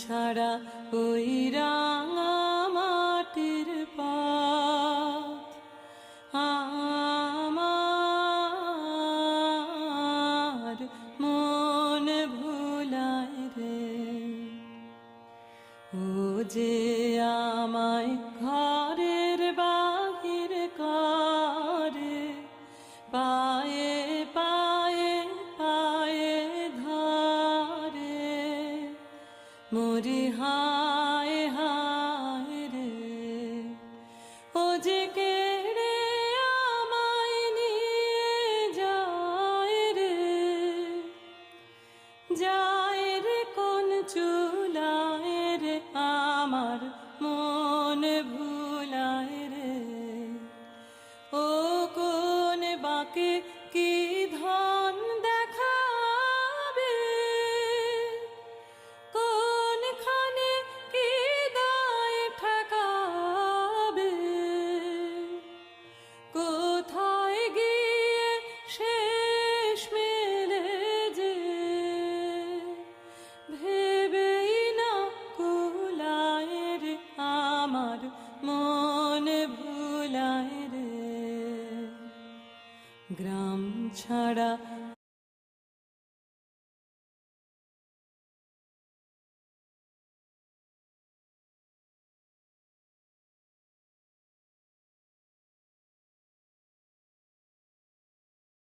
ছাড়া ওই রাঙা মাটির পথ আমার মন ভুলায় রে। ও যে আমায় ঘরের বাহির করে, পায়ে পায়ে পায়ে ধরে, মরি হায় হায় রে। ও যে কেড়ে আমায় নিয়ে যায় রে, যায় রে কোন চুলায় রে, আমার মন ভুলায় রে। ও কোন বাকে কি ধন দেখাবে, কোনখানে কি দায় ঠেকাবে, কোথায় গিয়ে শেষ মেলে যে, ভেবেই না কুলায় রে, আমার মন ভুলায় রে। গ্রাম ছাড়া